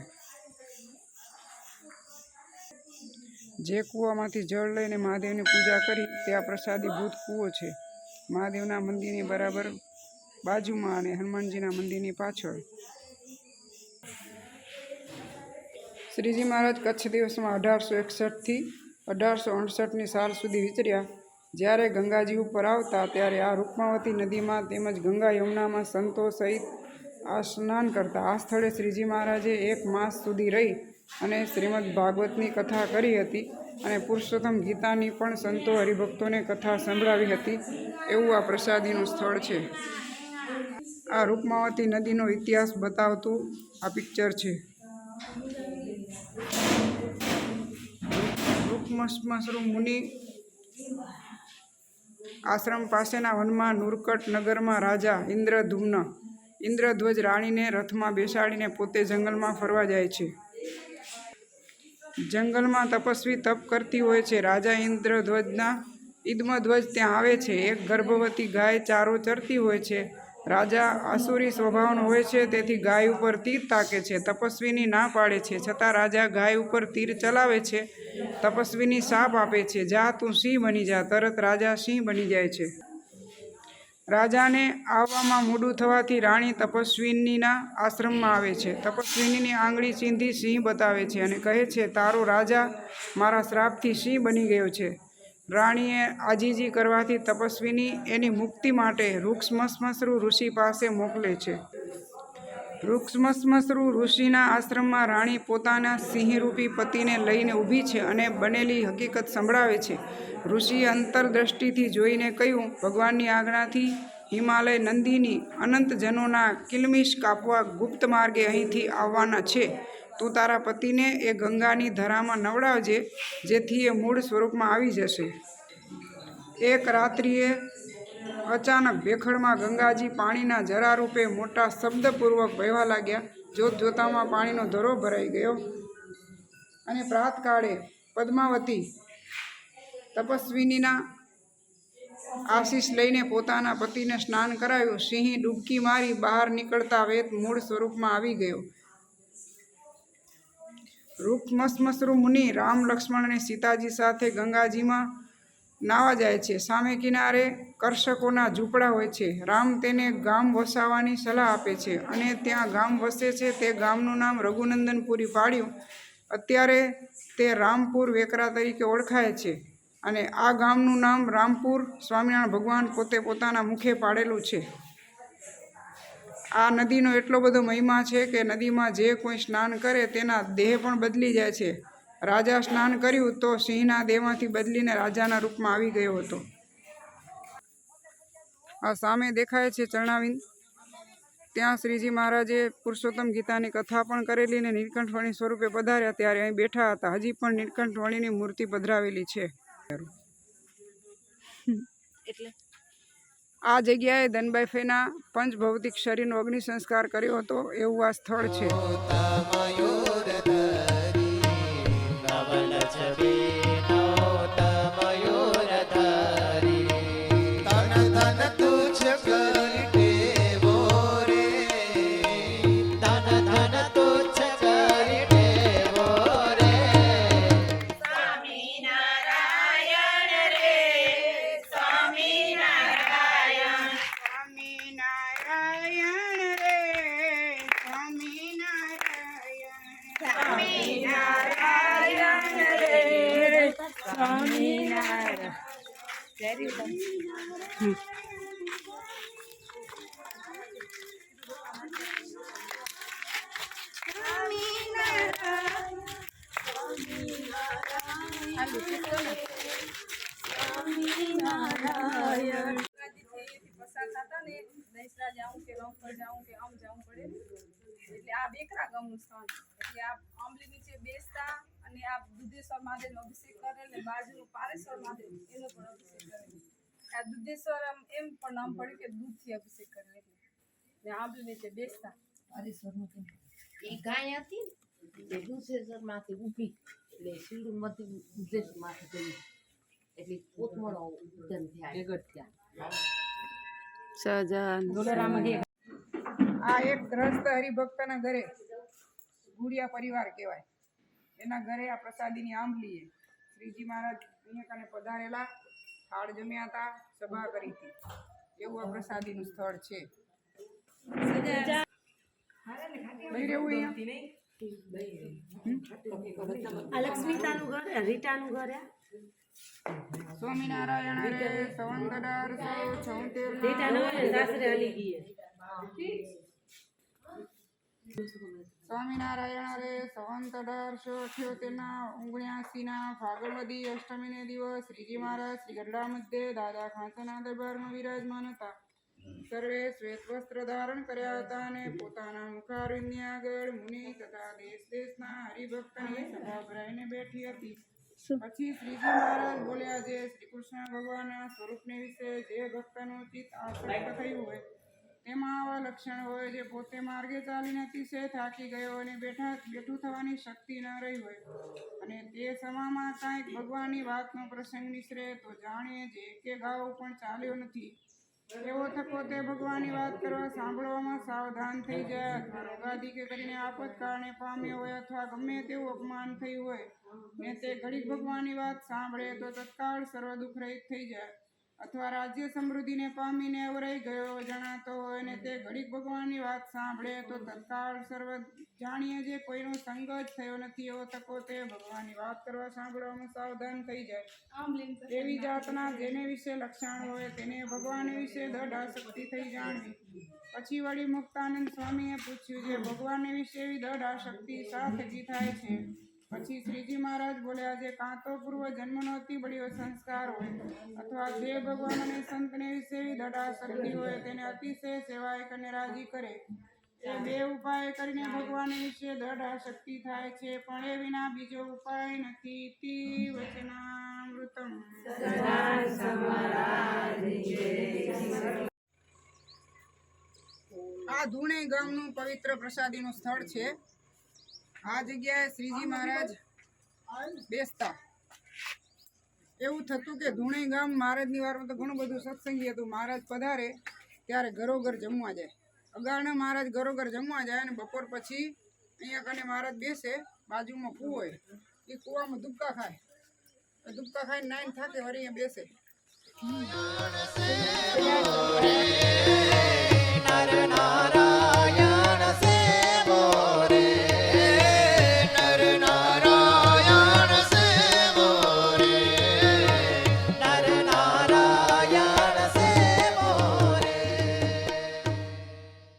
જે કૂવામાંથી જળ લઈને મહાદેવની પૂજા કરી તે આ પ્રસાદીભૂત કૂવો છે. મહાદેવના મંદિરની બરાબર બાજુમાં અને હનુમાનજીના મંદિરની પાછળ. શ્રીજી મહારાજ કચ્છ દિવસમાં 1861થી 1868ની સાલ સુધી વિચર્યા. જ્યારે ગંગાજી ઉપર આવતા ત્યારે આ રૂકમાવતી નદીમાં તેમજ ગંગા યમુનામાં સંતો સહિત આ સ્નાન કરતા. આ સ્થળે શ્રીજી મહારાજે 1 માસ સુધી રહી અને શ્રીમદ ભાગવતની કથા કરી હતી અને પુરુષોત્તમ ગીતાની પણ સંતો હરિભક્તોને કથા સંભળાવી હતી. એવું આ પ્રસાદીનું સ્થળ છે. આ રૂકમાવતી નદીનો ઇતિહાસ બતાવતું આ પિક્ચર છે. રૂકમશ્મશ્રુ મુનિ આશ્રમ પાસેના વનમાં નુરકટ નગરમાં રાજા ઇન્દ્રધ્વજ રાણીને રથમાં બેસાડીને પોતે જંગલમાં ફરવા જાય છે. જંગલમાં તપસ્વી તપ કરતી હોય છે. રાજા ઇદ્મધ્વજ ત્યાં આવે છે. એક ગર્ભવતી ગાય ચારો ચરતી હોય છે. રાજા આસુરી સ્વભાવનો હોય છે, તેથી ગાય ઉપર તીર તાકે છે. તપસ્વીની ના પાડે છે, છતાં રાજા ગાય ઉપર તીર ચલાવે છે. તપસ્વીની શાપ આપે છે, જા તું સિંહ બની જા. તરત રાજા સિંહ બની જાય છે. રાજાને આવવામાં મોડું થવાથી રાણી તપસ્વીનીના આશ્રમમાં આવે છે. તપસ્વીનીની આંગળી ચીંધી સિંહ બતાવે છે અને કહે છે, તારો રાજા મારા શ્રાપથી સિંહ બની ગયો છે. રાણીએ આજીજી કરવાથી તપસ્વીની એની મુક્તિ માટે વૃક્ષમસમસરુ ઋષિ પાસે મોકલે છે. વૃક્ષમસમસરુ ઋષિના આશ્રમમાં રાણી પોતાના સિંહરૂપી પતિને લઈને ઊભી છે અને બનેલી હકીકત સંભળાવે છે. ઋષિએ અંતરદ્રષ્ટિથી જોઈને કહ્યું, ભગવાનની આજ્ઞાથી હિમાલય નંદિની અનંત જનોના કિલમિશ કાપવા ગુપ્ત માર્ગે અહીંથી આવવાના છે. તું તારા પતિને એ ગંગાની ધરામાં નવડાવજે, જેથી એ મૂળ સ્વરૂપમાં આવી જશે. એક રાત્રિએ અચાનક ભેખડમાં ગંગાજી પાણીના જરા રૂપે મોટા શબ્દપૂર્વક વહેવા લાગ્યા. જોત જોતામાં પાણીનો ધરો ભરાઈ ગયો અને પ્રાતકાળે પદ્માવતી તપસ્વિનીના આશીષ લઈને પોતાના પતિને સ્નાન કરાવ્યું. સિંહ ડૂબકી મારી બહાર નીકળતા વેત મૂળ સ્વરૂપમાં આવી ગયો. વૃક્ષમસમસરુ મુનિ રામ, લક્ષ્મણ અને સીતાજી સાથે ગંગાજીમાં નાવા જાય છે. સામે કિનારે કર્ષકોના ઝૂંપડા હોય છે. રામ તેને ગામ વસાવવાની સલાહ આપે છે અને ત્યાં ગામ વસે છે તે ગામનું નામ રઘુનંદનપુરી પાડ્યું. અત્યારે તે રામપુર વેકરા તરીકે ઓળખાય છે અને આ ગામનું નામ રામપુર સ્વામિનારાયણ ભગવાન પોતે પોતાના મુખે પાડેલું છે. આ નદીનો એટલો બધો મહિમા છે કે નદીમાં જે કોઈ સ્નાન કરે તેના દેહ પણ બદલી જાય છે. રાજા સ્નાન કર્યું તો સિંહના દેહમાંથી બદલીને રાજાના રૂપમાં આવી ગયો હતો. આ સામે દેખાય છે ચરણાવિંદ. ત્યાં શ્રીજી મહારાજે પુરુષોત્તમ ગીતાની કથા પણ કરેલી અને નીલકંઠવણી સ્વરૂપે પધાર્યા ત્યારે અહીં બેઠા હતા. હજી પણ નીલકંઠવણીની મૂર્તિ પધરાવેલી છે. આ જગ્યાએ ધનબાઈ ફેના પંચભૌતિક શરીરનો અગ્નિ સંસ્કાર કર્યો હતો એવું આ સ્થળ છે. મયુરધરી નવલ છબી મયુરધરી તન ધન તુજ કરી ટેવો રે તન ધન તુજ કરી ટેવો રે સ્વામિનારાયણ રે સ્વામિનારાયણ સ્વામિનારાયણ રે સ્વામિનારાયણ સ્વામિનારાયણ પસાર થતા ને દહીસરા જાઉં કે રંગપર જાઉં કે આમ જવું પડે ને એટલે આ બેકરા ગામનું સ્થાન. એટલે આ આંબલી નીચે બેસતા અને આ દુધેશ્વર મહાદેવનો અભિષેક કરે ને બાજુનું પારેશ્વર મહાદેવ એનો પણ અભિષેક કરે. આ દુધેશ્વર એમ પણ નામ પડ્યું કે દૂધથી અભિષેક કરે એટલે ને આંબલી નીચે બેસતા. એ ગાય હતી તે દુધેશ્વરમાંથી ઊભી એટલે શિવમાંથી દુધેશ્વરમાંથી ગઈ એટલે પોતમળો ઉદ્દન થયા. આ એક ગ્રસ્ત હરિભક્તના ઘરે ગુડિયા પરિવાર કહેવાય. એના ઘરે આ પ્રસાદીની આંબલીએ શ્રીજી મહારાજ અહીંયા કને પધારેલા, થાળ જમ્યા હતા, સભા કરી હતી. એવું આ પ્રસાદીનું સ્થળ છે. બહી રહેવું અહીંયા. સ્વામિનારાયણ રે સંવંત 1878 ફાગણવદી અષ્ટમીને દિવસ શ્રીજી મહારાજ શ્રી ગઢડા મધ્યે દાદા ખાંચાના દરબારમાં વિરાજમાન હતા. સર્વે શ્વેત વસ્ત્ર ધારણ કર્યા હતા અને પોતાના મુખારવિંદની આગળ મુનિ તથા દેશ દેશના હરિભક્તની સભા ભરાઈને બેઠી હતી. પછી શ્રીજી મહારાજ બોલ્યા, જે શ્રી કૃષ્ણ ભગવાનના સ્વરૂપને વિશે જે ભક્તનું ચિત્ત આસક્ત થયું હોય તેમાં આવા લક્ષણ હોય, જે પોતે માર્ગે ચાલીને અતિશય થાકી ગયો અને બેઠું થવાની શક્તિ ન રહી હોય અને તે સમામાં કાંઈક ભગવાનની વાતનો પ્રસંગ નિસરે તો જાણીએ જે કે ગાવ પણ ચાલ્યો નથી એવો થકો તે ભગવાનની વાત કરવા સાંભળવામાં સાવધાન થઈ જાય, અથવા રોગાદી કે કરીને આપત કારણે પામ્યો હોય અથવા ગમે તેવું અપમાન થયું હોય ને તે ઘડીક ભગવાનની વાત સાંભળે તો તત્કાળ સર્વ દુઃખ રહિત થઈ જાય. અથવા રાજ્ય સમૃદ્ધિને પામીને અવરાઈ ગયો જણાતો હોય ને તે ઘડીક ભગવાનની વાત સાંભળે તો તત્કાળ સર્વ જાણીએ જે કોઈનો સંગ જ થયો નથી એવો તકો તે ભગવાનની વાત કરવા સાંભળવામાં સાવધાન થઈ જાય એવી જાતના જેને વિશે લક્ષણ હોય તેને ભગવાન વિશે દઢ આસક્તિ થઈ જાણવી પછી વળી મુક્તાનંદ સ્વામીએ પૂછ્યું જે ભગવાન વિશે એવી દઢ આસક્તિ શા થકી થાય છે પછી શ્રીજી મહારાજ બોલ્યા જે કાં તો પૂર્વ જન્મનો અતિ બળ્યો સંસ્કાર હોય અથવા જે ભગવાન અને સંતને વિશે એવી દઢ આસક્તિ હોય તેને અતિશય સેવાય કરીને રાજી કરે એ બે ઉપાય કરીને ભગવાન વિશે દઢ આસક્તિ થાય છે પણ એ વિના બીજો ઉપાય નથી તિ વચનામૃતમ આ ધૂણે ગામનું પવિત્ર પ્રસાદીનું સ્થળ છે આ જગ્યાએ શ્રીજી મહારાજ બેસતા એવું થતું કે ધૂણે ગામ મહારાજની વારમાં તો ઘણું બધું સત્સંગી હતું મહારાજ પધારે ત્યારે ઘરોઘર જમવા જાય અગારના મહારાજ ઘરોઘર જમવા જાય અને બપોર પછી અહીંયા કને મહારાજ બેસે બાજુમાં કૂવો હોય એ કૂવામાં દુબકા ખાય દુબકા ખાઈને નાઈને થાકે વળી અહીંયા બેસે નર નારાયણ